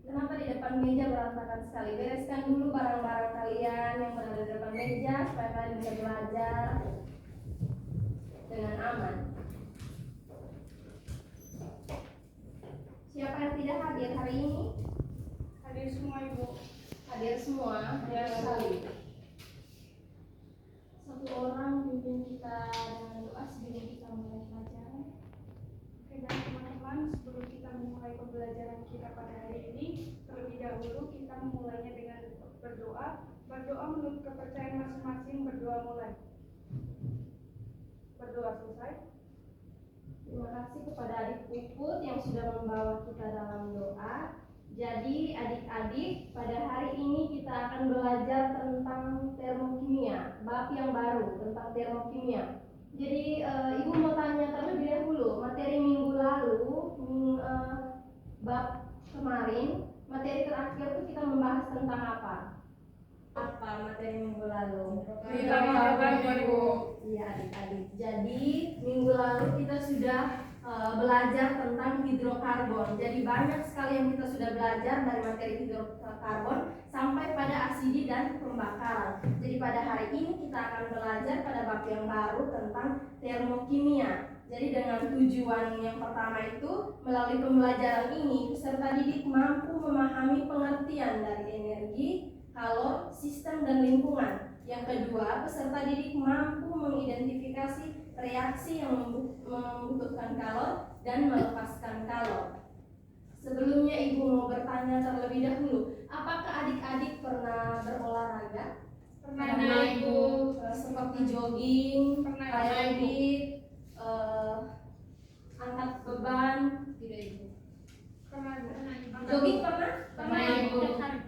Kenapa di depan meja berantakan sekali? Bereskan dulu barang-barang kalian yang berada di depan meja supaya kalian bisa belajar dengan aman. Siapa yang tidak hadir hari ini? Hadir semua Ibu. Hadir semua, hadir sekali. Satu orang pimpin kita dengan doa sebelum kita mulai pelajaran. Oke, baik teman-teman, sebelum kita memulai pembelajaran kita pada hari ini, terlebih dahulu kita memulainya dengan berdoa. Berdoa menurut kepercayaan masing-masing. Berdoa mulai. Berdoa selesai. Terima kasih kepada adik Puput yang sudah membawa kita dalam doa. Jadi adik-adik, pada hari ini kita akan belajar tentang termokimia, bab yang baru tentang termokimia. Jadi Ibu mau tanya terlebih dahulu, materi minggu lalu, bab kemarin, materi terakhir itu kita membahas tentang apa? Apa materi minggu lalu? Iya adik-adik. Jadi minggu lalu kita sudah belajar tentang hidrokarbon. Jadi banyak sekali yang kita sudah belajar dari materi hidrokarbon sampai pada asidi dan pembakaran. Jadi pada hari ini kita akan belajar pada bab yang baru tentang termokimia. Jadi dengan tujuan yang pertama itu, melalui pembelajaran ini peserta didik mampu memahami pengertian dari energi, kalor, sistem dan lingkungan. Yang kedua, peserta didik mampu mengidentifikasi reaksi yang membutuhkan kalor dan melepaskan kalor. Sebelumnya Ibu mau bertanya terlebih dahulu, apakah adik-adik pernah berolahraga? Pernah Ibu. Seperti jogging, Pernah, aerobik, angkat beban, tidak Ibu? Pernah Ibu. Jogging pernah? Pernah Ibu.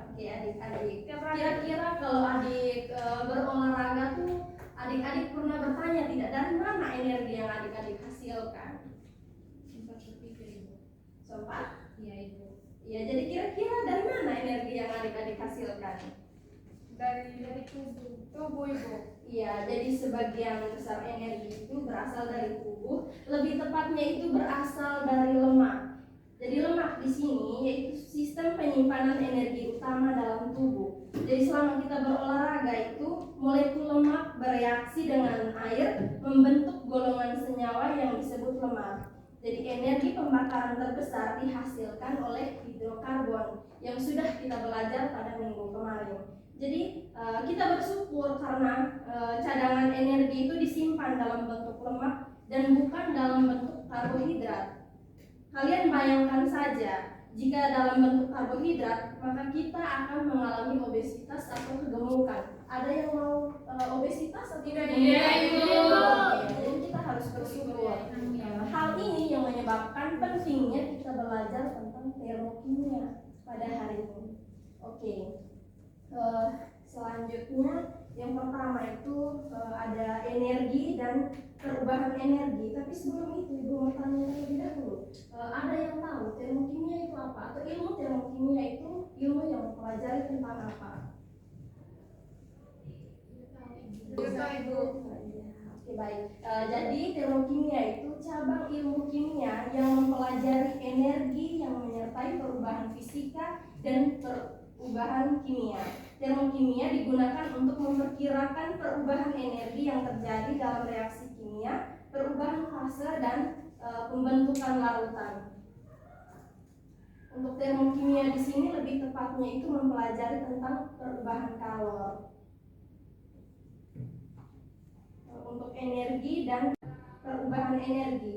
Oke adik-adik. Kira-kira kalau adik berolahraga tuh adik-adik pernah bertanya tidak dari mana energi yang adik-adik hasilkan? Sempat berpikir Ibu. Sempat? Iya Ibu. Iya, jadi kira-kira dari mana energi yang adik-adik hasilkan? Dari tubuh Ibu. Iya, jadi sebagian besar energi itu berasal dari tubuh, lebih tepatnya itu berasal dari lemak. Jadi lemak di sini yaitu sistem penyimpanan energi utama dalam tubuh. Jadi selama kita berolahraga itu molekul lemak bereaksi dengan air membentuk golongan senyawa yang disebut lemak. Jadi energi pembakaran terbesar dihasilkan oleh hidrokarbon yang sudah kita belajar pada minggu kemarin. Jadi kita bersyukur karena cadangan energi itu disimpan dalam bentuk lemak dan bukan dalam bentuk karbohidrat. Kalian bayangkan saja, jika dalam bentuk karbohidrat, maka kita akan mengalami obesitas atau kegemukan. Ada yang mau obesitas atau tidak? Iya, Ibu. Jadi kita harus bersyukur. Hal ini yang menyebabkan pentingnya kita belajar tentang termokimia pada hari ini. Oke. Selanjutnya yang pertama itu ada energi dan perubahan energi. Tapi sebelum itu Ibu mau tanya terlebih dahulu, ada yang tahu termokimia itu apa? Atau ilmu termokimia itu ilmu yang mempelajari tentang apa? Bisa Ibu. Oke baik. Jadi termokimia itu cabang ilmu kimia yang mempelajari energi yang menyertai perubahan fisika dan perubahan kimia. Termokimia digunakan untuk memperkirakan perubahan energi yang terjadi dalam reaksi kimia, perubahan fase dan pembentukan larutan. Untuk termokimia di sini lebih tepatnya itu mempelajari tentang perubahan kalor. Untuk energi dan perubahan energi.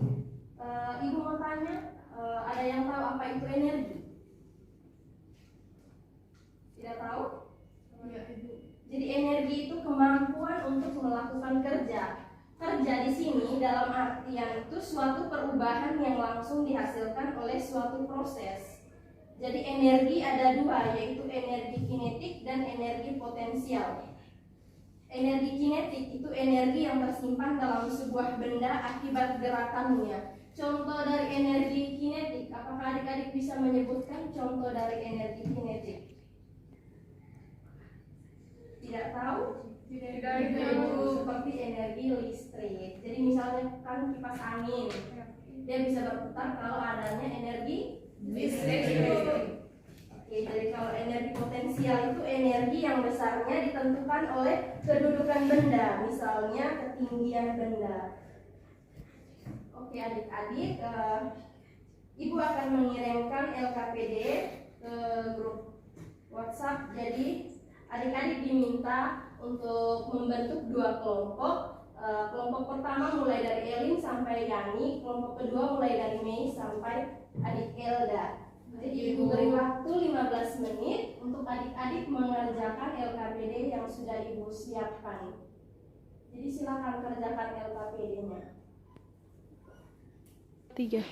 Ibu mau tanya, ada yang tahu apa itu energi? Tidak tahu? Iya Ibu. Jadi energi itu kemampuan untuk melakukan kerja. Kerja di sini dalam artian itu suatu perubahan yang langsung dihasilkan oleh suatu proses. Jadi energi ada dua, yaitu energi kinetik dan energi potensial. Energi kinetik itu energi yang tersimpan dalam sebuah benda akibat gerakannya. Contoh dari energi kinetik, apakah adik-adik bisa menyebutkan contoh dari energi kinetik? Tidak tahu? Tidak Itu Ibu. seperti energi listrik. Jadi misalnya kan kipas angin. Dia bisa berputar kalau adanya energi listrik. Oke, jadi kalau energi potensial itu energi yang besarnya ditentukan oleh kedudukan benda, misalnya ketinggian benda. Oke adik-adik, Ibu akan mengirimkan LKPD ke grup WhatsApp. Jadi adik-adik diminta untuk membentuk 2 kelompok. Kelompok pertama mulai dari Elin sampai Yani, kelompok kedua mulai dari Mei sampai adik Elda. Jadi Ibu beri waktu 15 menit untuk adik-adik mengerjakan LKPD yang sudah Ibu siapkan. Jadi silakan kerjakan LKPD-nya. 3.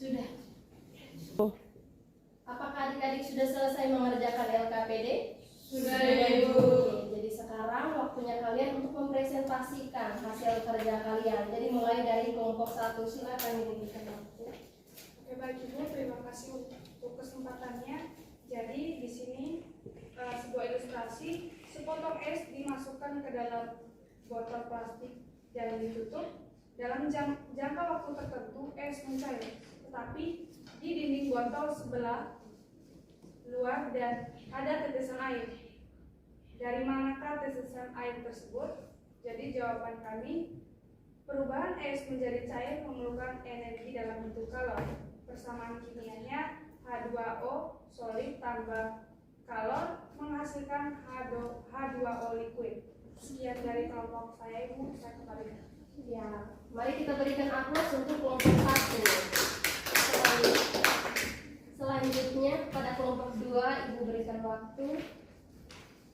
Sudah. Oh. Apakah adik-adik sudah selesai mengerjakan LKPD? Sudah, Ibu. Oke, jadi sekarang waktunya kalian untuk mempresentasikan hasil kerja kalian. Jadi mulai dari kelompok 1, silakan diberikan waktu. Oke, baik Ibu, terima kasih untuk kesempatannya. Jadi di sini sebuah ilustrasi, sepotong es dimasukkan ke dalam botol plastik dan ditutup. Dalam jangka waktu tertentu es mencair, tetapi di dinding botol sebelah luar dan ada tetesan air. Dari manakah tetesan air tersebut? Jadi jawaban kami, perubahan es menjadi cair memerlukan energi dalam bentuk kalor. Persamaan kimianya H2O solid tambah kalor menghasilkan H2O liquid. Sekian dari kelompok saya, Ibu. Saya kembali. Ya, mari kita berikan aplaus untuk kelompok 1. Selanjutnya pada kelompok 2 Ibu berikan waktu.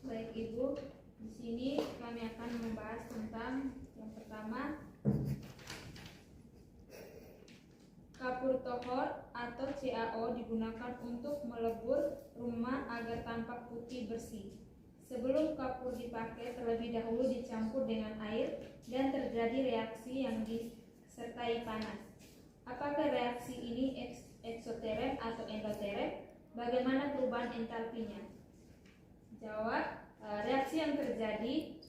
Baik Ibu, di sini kami akan membahas tentang yang pertama, kapur tohor atau CaO digunakan untuk melebur rumah agar tampak putih bersih. Sebelum kapur dipakai, terlebih dahulu dicampur dengan air dan terjadi reaksi yang disertai panas. Apakah reaksi ini eksoterm atau endoterm? Bagaimana perubahan entalpinya? Jawab, reaksi yang terjadi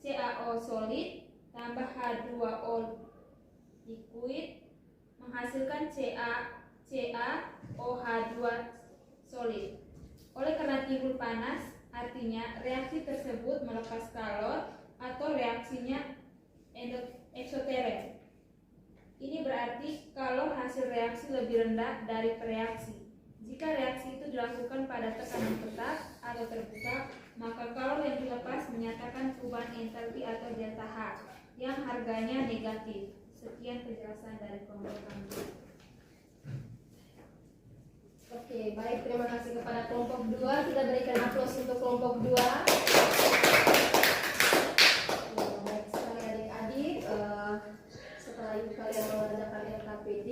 CaO solid tambah H2O liquid menghasilkan CaOH2 solid. Oleh karena timbul panas, artinya reaksi tersebut melepas kalor atau reaksinya eksoterm. Ini berarti kalor hasil reaksi lebih rendah dari pereaksi. Jika reaksi itu dilakukan pada tekanan tetap atau terbuka, maka kalor yang dilepas menyatakan perubahan entalpi atau delta H yang harganya negatif. Sekian penjelasan dari kelompok kami. Oke, baik, terima kasih kepada kelompok 2. Kita berikan aplaus untuk kelompok 2. Baik sekali adik-adik. Setelah Ibu kalian mengerjakan LKPD,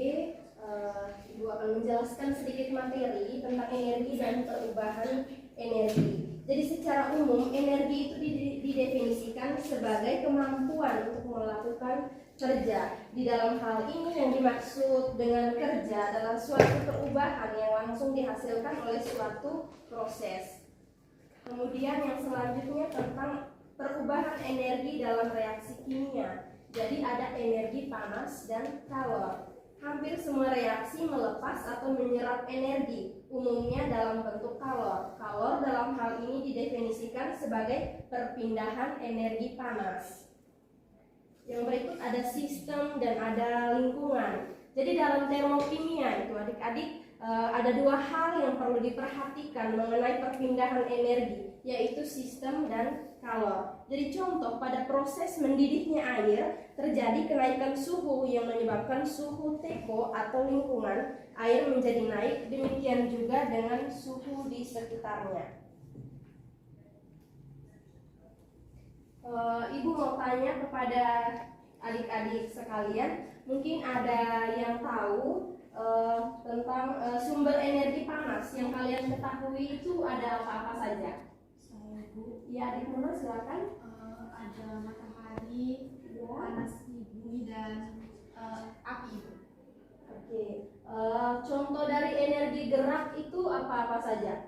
Ibu akan menjelaskan sedikit materi tentang energi dan perubahan energi. Jadi secara umum energi itu didefinisikan sebagai kemampuan untuk melakukan kerja. Di dalam hal ini yang dimaksud dengan kerja adalah suatu perubahan yang langsung dihasilkan oleh suatu proses. Kemudian yang selanjutnya tentang perubahan energi dalam reaksi kimia. Jadi ada energi panas dan kalor. Hampir semua reaksi melepas atau menyerap energi, umumnya dalam bentuk kalor. Kalor dalam hal ini didefinisikan sebagai perpindahan energi panas. Yang berikut ada sistem dan ada lingkungan. Jadi dalam termokimia itu adik-adik ada 2 hal yang perlu diperhatikan mengenai perpindahan energi, yaitu sistem dan kalor. Jadi contoh, pada proses mendidihnya air terjadi kenaikan suhu yang menyebabkan suhu teko atau lingkungan air menjadi naik, demikian juga dengan suhu di sekitarnya. Ibu mau tanya kepada adik-adik sekalian, Mungkin ada yang tahu tentang sumber energi panas yang kalian ketahui itu ada apa-apa saja? Saya Bu, Ya, adik Mona silakan. ada matahari, Ya. panas di bumi dan api Bu. Oke. Contoh dari energi gerak itu apa-apa saja?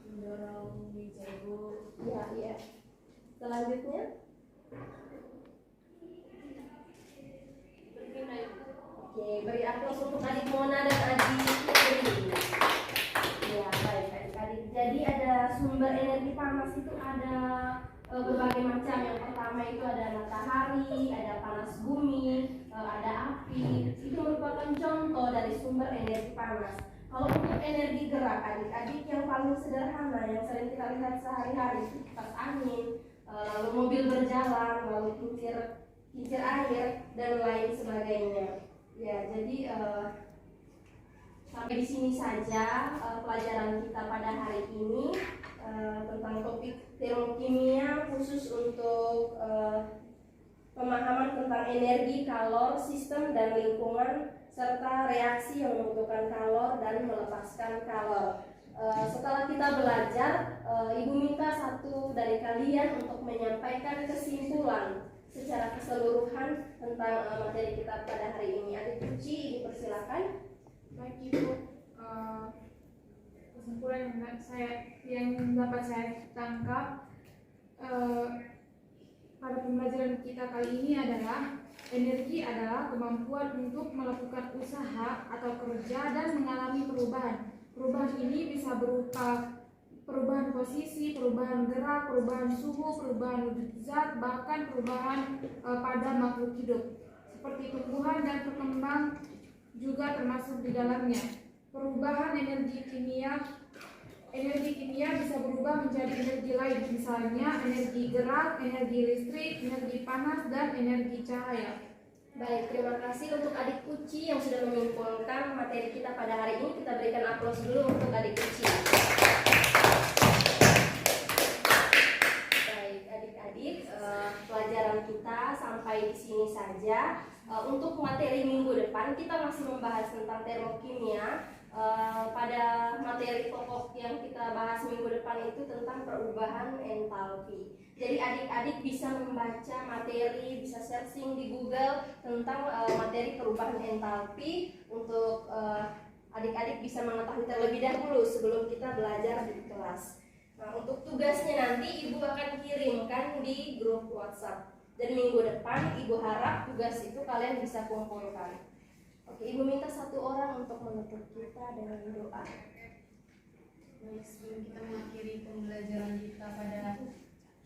Mendorong meja Bu. Ya, ya. Selanjutnya. Oke, beri aplaus untuk adik Mona dan adik Putri. Ya, baik adik-adik. Jadi ada sumber energi panas itu ada berbagai macam. Yang pertama itu ada matahari, ada panas bumi, ada api. Itu merupakan contoh dari sumber energi panas. Kalau untuk energi gerak adik-adik yang paling sederhana yang sering kita lihat sehari-hari itu kipas angin, lalu mobil berjalan, lalu kincir air dan lain sebagainya. Ya, jadi sampai di sini saja pelajaran kita pada hari ini tentang topik termokimia khusus untuk pemahaman tentang energi, kalor, sistem dan lingkungan serta reaksi yang membutuhkan kalor dan melepaskan kalor. Setelah kita belajar, Ibu minta satu dari kalian untuk menyampaikan kesimpulan secara keseluruhan tentang materi kita pada hari ini. Adik Puci, dipersilakan. Baik Ibu, kesimpulan yang dapat saya tangkap pada pembelajaran kita kali ini adalah energi adalah kemampuan untuk melakukan usaha atau kerja dan mengalami perubahan. Perubahan ini bisa berupa perubahan posisi, perubahan gerak, perubahan suhu, perubahan wujud zat, bahkan perubahan pada makhluk hidup seperti tumbuhan dan berkembang juga termasuk di dalamnya. Perubahan energi kimia bisa berubah menjadi energi lain, misalnya energi gerak, energi listrik, energi panas, dan energi cahaya. Baik, terima kasih untuk adik Puci yang sudah menyimpulkan materi kita pada hari ini. Kita berikan aplaus dulu untuk adik Puci. Baik, adik-adik, pelajaran kita sampai di sini saja. Untuk materi minggu depan kita masih membahas tentang termokimia. Pada materi pokok yang kita bahas minggu depan itu tentang perubahan entalpi. Jadi adik-adik bisa membaca materi, bisa searching di Google tentang materi perubahan entalpi untuk adik-adik bisa mengetahui terlebih dahulu sebelum kita belajar di kelas. Nah, untuk tugasnya nanti Ibu akan kirimkan di grup WhatsApp. Dan minggu depan Ibu harap tugas itu kalian bisa kumpulkan. Oke, Ibu minta satu orang untuk menutup kita dengan doa. Baik, sebelum kita mengakhiri pembelajaran kita pada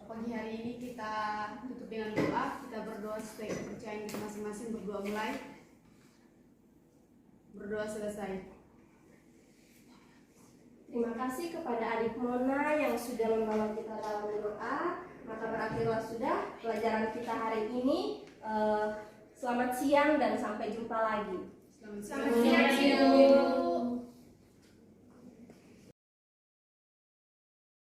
pagi hari ini, kita tutup dengan doa. Kita berdoa supaya kepercayaan kita masing-masing. Berdoa mulai. Berdoa selesai. Terima kasih kepada adik Mona yang sudah membawa kita dalam doa. Maka berakhirlah sudah pelajaran kita hari ini. Selamat siang dan sampai jumpa lagi. Selamat siang, Ibu.